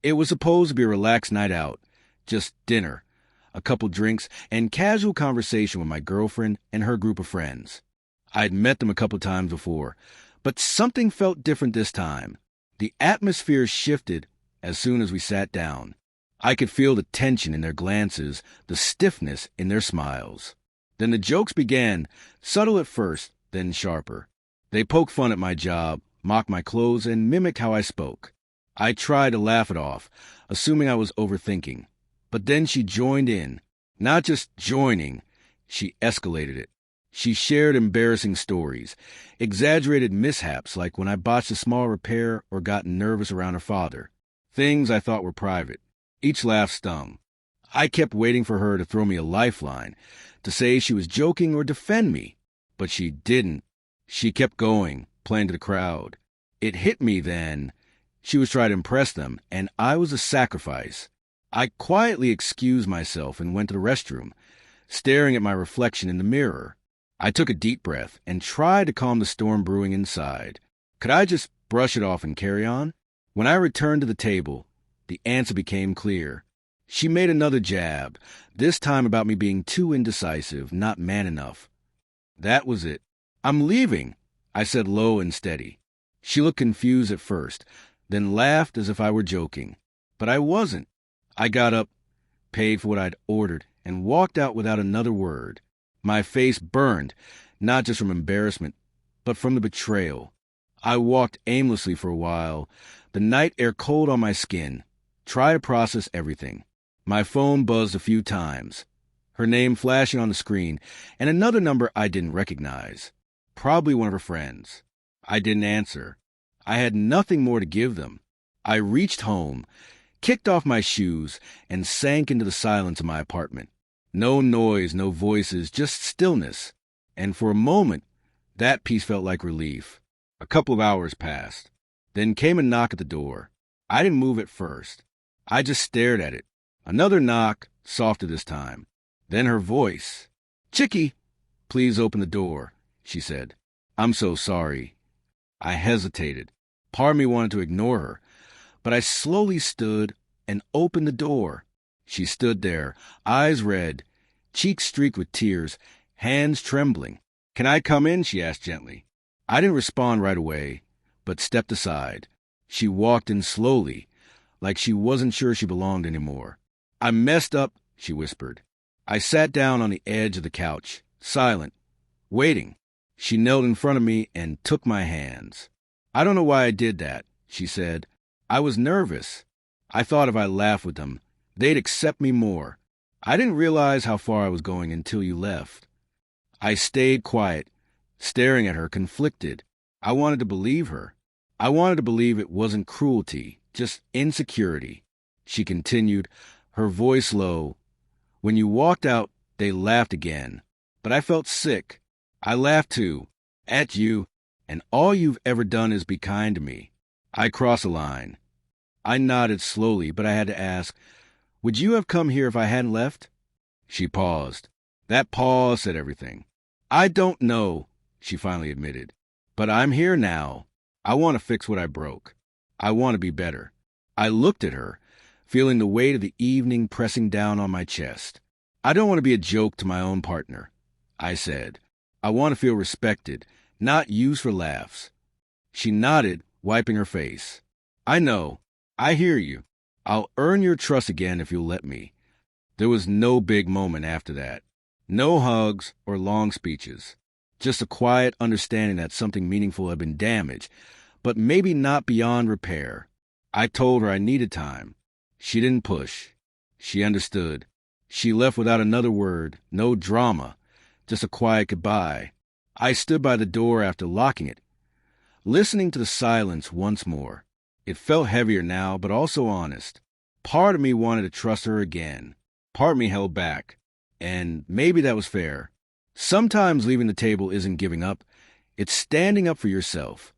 It was supposed to be a relaxed night out, just dinner, a couple drinks, and casual conversation with my girlfriend and her group of friends. I'd met them a couple times before, but something felt different this time. The atmosphere shifted as soon as we sat down. I could feel the tension in their glances, the stiffness in their smiles. Then the jokes began, subtle at first, then sharper. They poked fun at my job, mocked my clothes, and mimicked how I spoke. I tried to laugh it off, assuming I was overthinking. But then she joined in. Not just joining, she escalated it. She shared embarrassing stories, exaggerated mishaps like when I botched a small repair or got nervous around her father. Things I thought were private. Each laugh stung. I kept waiting for her to throw me a lifeline, to say she was joking or defend me. But she didn't. She kept going, playing to the crowd. It hit me then. She was trying to impress them, and I was a sacrifice. I quietly excused myself and went to the restroom, staring at my reflection in the mirror. I took a deep breath and tried to calm the storm brewing inside. Could I just brush it off and carry on? When I returned to the table, the answer became clear. She made another jab, this time about me being too indecisive, not man enough. That was it. "I'm leaving," I said low and steady. She looked confused at first, then laughed as if I were joking. But I wasn't. I got up, paid for what I'd ordered, and walked out without another word. My face burned, not just from embarrassment, but from the betrayal. I walked aimlessly for a while, the night air cold on my skin, tried to process everything. My phone buzzed a few times, her name flashing on the screen, and another number I didn't recognize. Probably one of her friends. I didn't answer. I had nothing more to give them. I reached home, kicked off my shoes, and sank into the silence of my apartment. No noise, no voices, just stillness. And for a moment, that peace felt like relief. A couple of hours passed. Then came a knock at the door. I didn't move at first. I just stared at it. Another knock, softer this time. Then her voice. "Chicky, please open the door," she said. "I'm so sorry." I hesitated. Part of me wanted to ignore her, but I slowly stood and opened the door. She stood there, eyes red, cheeks streaked with tears, hands trembling. "Can I come in?" she asked gently. I didn't respond right away, but stepped aside. She walked in slowly, like she wasn't sure she belonged anymore. "I messed up," she whispered. I sat down on the edge of the couch, silent, waiting. She knelt in front of me and took my hands. "I don't know why I did that," she said. "I was nervous. I thought if I laughed with them, they'd accept me more. I didn't realize how far I was going until you left." I stayed quiet, staring at her, conflicted. I wanted to believe her. I wanted to believe it wasn't cruelty, just insecurity. She continued, her voice low. "When you walked out, they laughed again. But I felt sick. I laughed too. At you. And all you've ever done is be kind to me." I crossed a line. I nodded slowly, but I had to ask, "Would you have come here if I hadn't left?" She paused. That pause said everything. "I don't know," she finally admitted. "But I'm here now. I want to fix what I broke. I want to be better." I looked at her, feeling the weight of the evening pressing down on my chest. "I don't want to be a joke to my own partner," I said. "I want to feel respected, not used for laughs." She nodded, wiping her face. "I know. I hear you. I'll earn your trust again if you'll let me." There was no big moment after that. No hugs or long speeches. Just a quiet understanding that something meaningful had been damaged, but maybe not beyond repair. I told her I needed time. She didn't push. She understood. She left without another word, no drama, just a quiet goodbye. I stood by the door after locking it, listening to the silence once more. It felt heavier now, but also honest. Part of me wanted to trust her again. Part of me held back. And maybe that was fair. Sometimes leaving the table isn't giving up. It's standing up for yourself.